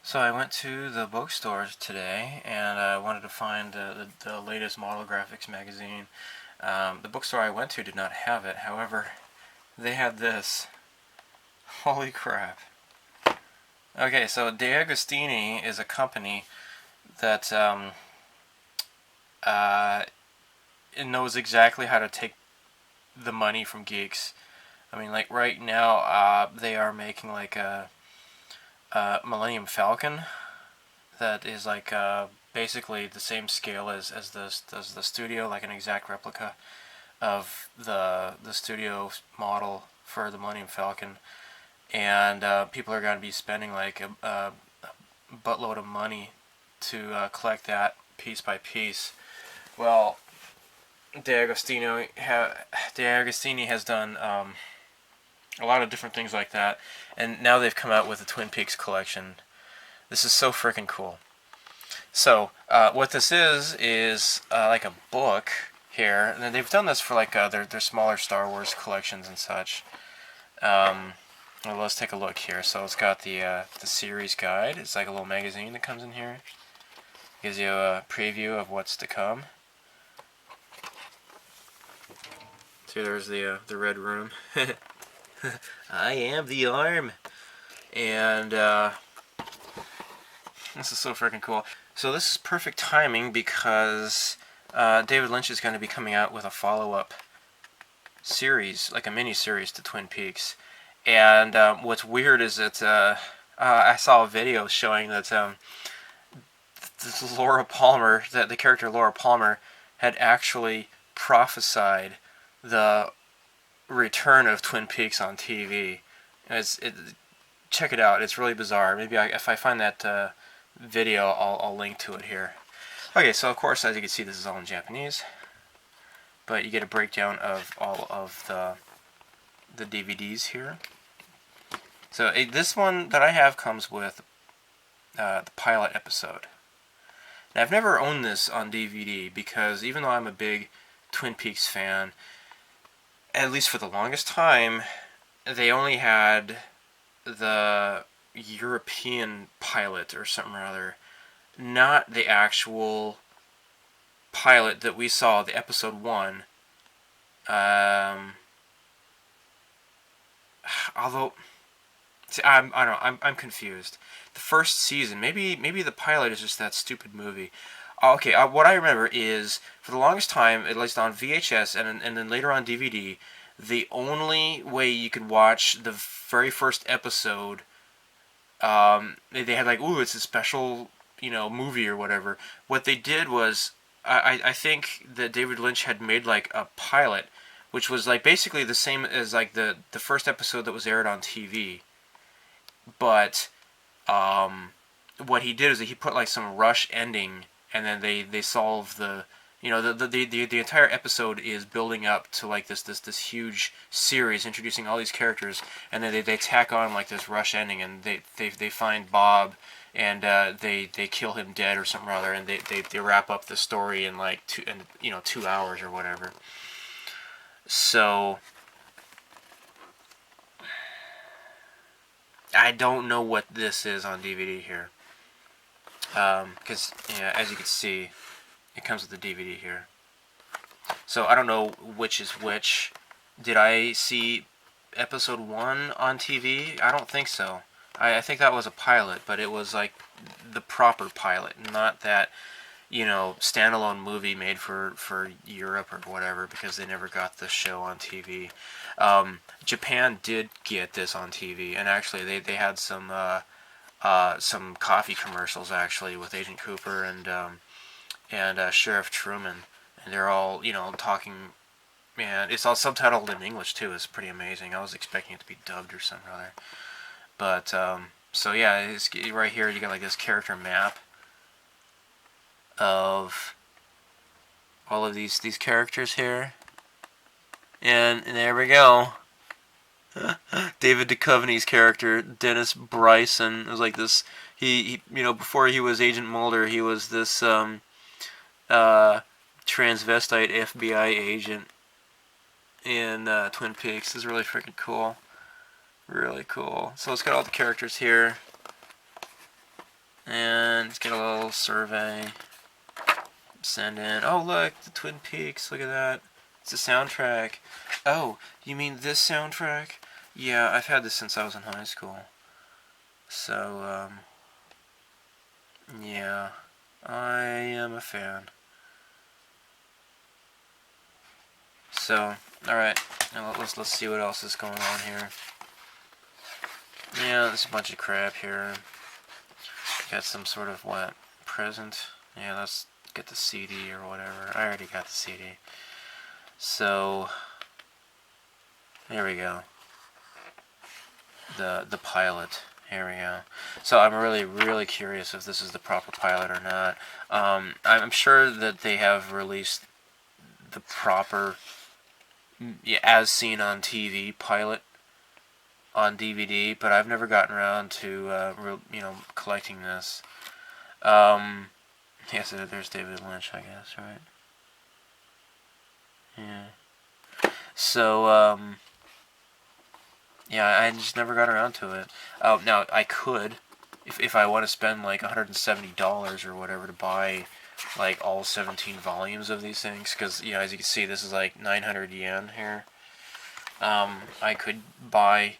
So I went to the bookstore today and I wanted to find the latest model graphics magazine. The bookstore I went to did not have it. However, they had this. Holy crap. Okay, so Deagostini is a company that uh, knows exactly how to take the money from geeks. I mean, like right now, they are making like a Millennium Falcon that is like basically the same scale as the studio, like an exact replica of the studio model for the Millennium Falcon, and people are going to be spending like a buttload of money to collect that piece by piece. Well, Deagostini has done a lot of different things like that, and now they've come out with the Twin Peaks collection. This is so freaking cool. So, what this is like a book here, and they've done this for like their smaller Star Wars collections and such. Well, let's take a look here. So it's got the series guide. It's like a little magazine that comes in here. Gives you a preview of what's to come. See, there's the red room. I am the arm, and this is so freaking cool. So this is perfect timing because David Lynch is going to be coming out with a follow-up series, like a mini-series to Twin Peaks. And what's weird is that I saw a video showing that Laura Palmer, that the character Laura Palmer, had actually prophesied the return of Twin Peaks on TV. Check it out. It's really bizarre. Maybe if I find that video, I'll link to it here. Okay, so of course, as you can see, this is all in Japanese, but you get a breakdown of all of the DVDs here. So this one that I have comes with the pilot episode. Now, I've never owned this on DVD because even though I'm a big Twin Peaks fan, at least for the longest time, they only had the European pilot or something or other, not the actual pilot that we saw, the episode 1. Although, see, I don't know, I'm confused. The first season, maybe the pilot is just that stupid movie. Okay, what I remember is, for the longest time, at least on VHS and then later on DVD, the only way you could watch the very first episode, they had like, ooh, it's a special, movie or whatever. What they did was, I think that David Lynch had made like a pilot, which was like basically the same as like the first episode that was aired on TV. But what he did is that he put like some rush ending, and then they solve the the entire episode is building up to like this huge series introducing all these characters, and then they tack on like this rush ending, and they find Bob, and they kill him dead or something or other, and they wrap up the story in like 2 hours or whatever. So I don't know what this is on DVD here, because as you can see, it comes with the DVD here. So I don't know which is which. Did I see episode 1 on TV? I don't think so. I think that was a pilot, but it was like the proper pilot, not that standalone movie made for Europe or whatever, because they never got the show on TV. Japan did get this on TV, and actually they had some coffee commercials actually with Agent Cooper and Sheriff Truman, and they're all talking. Man, it's all subtitled in English too. It's pretty amazing. I was expecting it to be dubbed or something or other. But so yeah, it's right here. You got like this character map of all of these characters here, and there we go. David Duchovny's character, Dennis Bryson, was like this. He before he was Agent Mulder, he was this transvestite FBI agent in Twin Peaks. This is really freaking cool. Really cool. So it's got all the characters here. And let's get a little survey. Send in. Oh, look, the Twin Peaks. Look at that. It's a soundtrack. Oh, you mean this soundtrack? Yeah, I've had this since I was in high school. So, yeah, I am a fan. So, alright, now let's see what else is going on here. Yeah, there's a bunch of crap here. Got some sort of, what, present? Yeah, let's get the CD or whatever. I already got the CD. So, here we go. The pilot. Here we go. So I'm really curious if this is the proper pilot or not. I'm sure that they have released the proper, as seen on TV, pilot on DVD, but I've never gotten around to collecting this. Yes, there's David Lynch, I guess, right? Yeah. So, yeah, I just never got around to it. Now, I could, if I want to spend like $170 or whatever to buy like all 17 volumes of these things, because, you know, as you can see, this is like 900 yen here. I could buy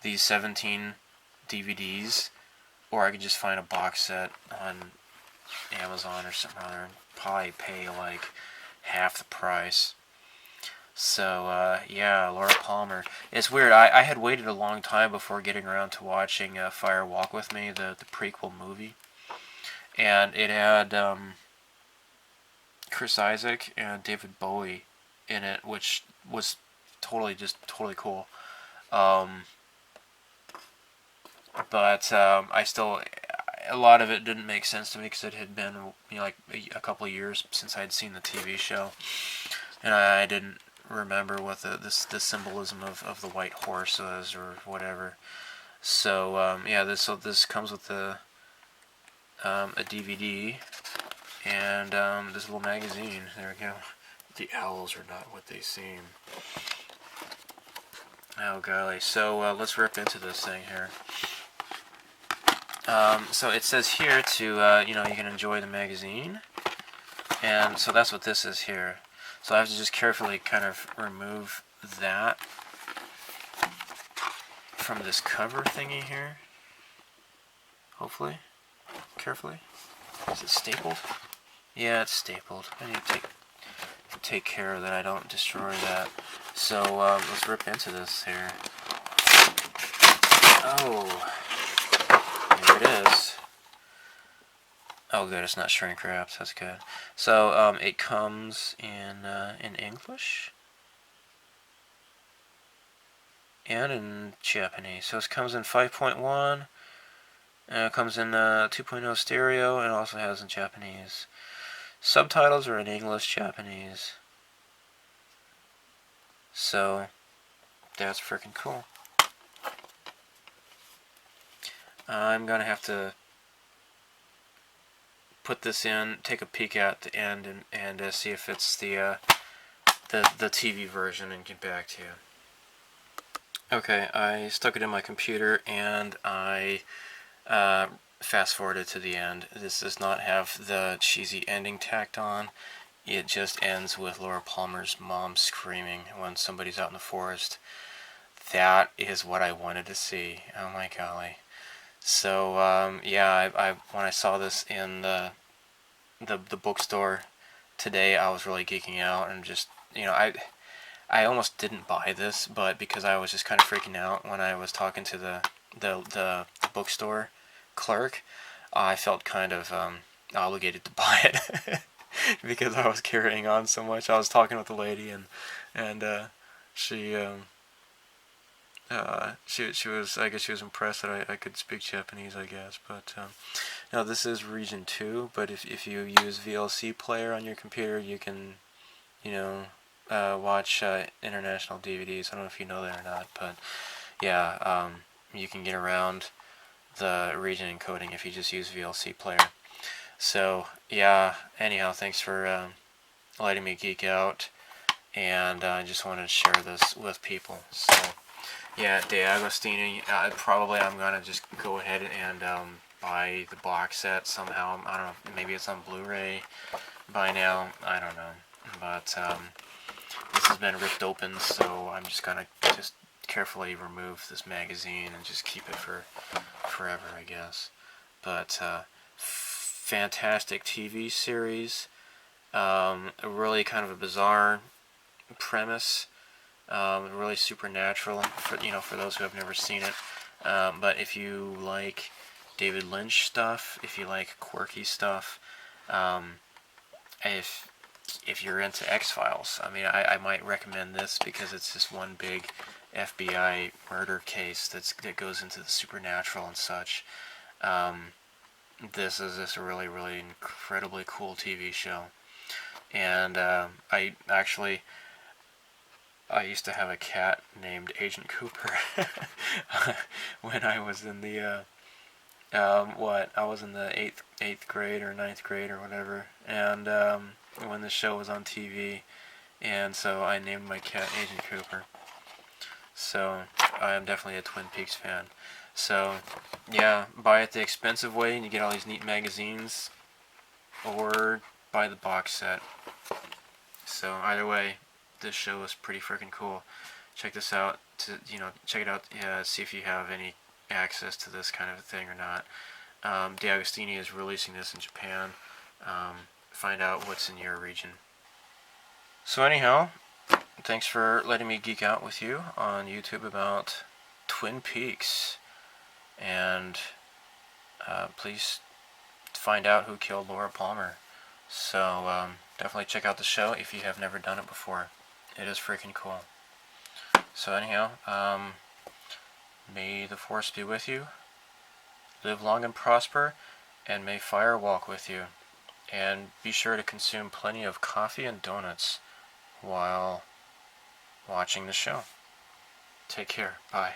these 17 DVDs, or I could just find a box set on Amazon or something other and probably pay like half the price. So, yeah, Laura Palmer. It's weird. I had waited a long time before getting around to watching Fire Walk With Me, the prequel movie. And it had Chris Isaac and David Bowie in it, which was totally cool. But I still, a lot of it didn't make sense to me because it had been, you know, like a couple of years since I'd seen the TV show, and I didn't remember what the symbolism of the white horse was or whatever. So yeah, this comes with a DVD and this little magazine. There we go. The owls are not what they seem. Oh golly. So let's rip into this thing here. So it says here to you can enjoy the magazine, and so that's what this is here. So I have to just carefully kind of remove that from this cover thingy here. Hopefully. Carefully. Is it stapled? Yeah, it's stapled. I need to take care of that. I don't destroy that. So let's rip into this here. Oh, here it is. Oh, good. It's not shrink wrapped. That's good. So it comes in English and in Japanese. So it comes in 5.1. It comes in 2.0 stereo, and also has in Japanese. Subtitles are in English, Japanese. So that's freaking cool. I'm gonna have to put this in, take a peek at the end, and see if it's the TV version, and get back to you. Okay, I stuck it in my computer, and I fast forwarded to the end. This does not have the cheesy ending tacked on. It just ends with Laura Palmer's mom screaming when somebody's out in the forest. That is what I wanted to see. Oh my golly. So yeah, I when I saw this in the bookstore today, I was really geeking out, and just, you know, I almost didn't buy this, but because I was just kind of freaking out when I was talking to the bookstore clerk, I felt kind of obligated to buy it because I was carrying on so much. I was talking with the lady, and she was, I guess she was impressed that I could speak Japanese, I guess. But now this is region 2, but if you use VLC player on your computer, you can, you know, watch international DVDs. I don't know if you know that or not, but yeah, you can get around the region encoding if you just use VLC player. So yeah, anyhow, thanks for letting me geek out, and I just wanted to share this with people. So yeah, Deagostini, probably I'm gonna just go ahead and buy the box set somehow. I don't know, maybe it's on Blu-ray by now. I don't know. But this has been ripped open, so I'm just gonna just carefully remove this magazine and just keep it for forever, I guess. But fantastic TV series. A really kind of a bizarre premise. Really supernatural for those who have never seen it. But if you like David Lynch stuff, if you like quirky stuff, if you're into X-Files, I mean, I might recommend this because it's just one big FBI murder case that goes into the supernatural and such. This is just a really, really incredibly cool TV show. And I used to have a cat named Agent Cooper when I was in the I was in the eighth grade or ninth grade or whatever, and when the show was on TV, and so I named my cat Agent Cooper. So I am definitely a Twin Peaks fan. So yeah, buy it the expensive way and you get all these neat magazines, or buy the box set. So either way, this show is pretty freaking cool. Check this out. Check it out. See if you have any access to this kind of a thing or not. Deagostini is releasing this in Japan. Find out what's in your region. So anyhow, thanks for letting me geek out with you on YouTube about Twin Peaks. And please find out who killed Laura Palmer. So definitely check out the show if you have never done it before. It is freaking cool. So anyhow, may the force be with you. Live long and prosper, and may fire walk with you. And be sure to consume plenty of coffee and donuts while watching the show. Take care. Bye.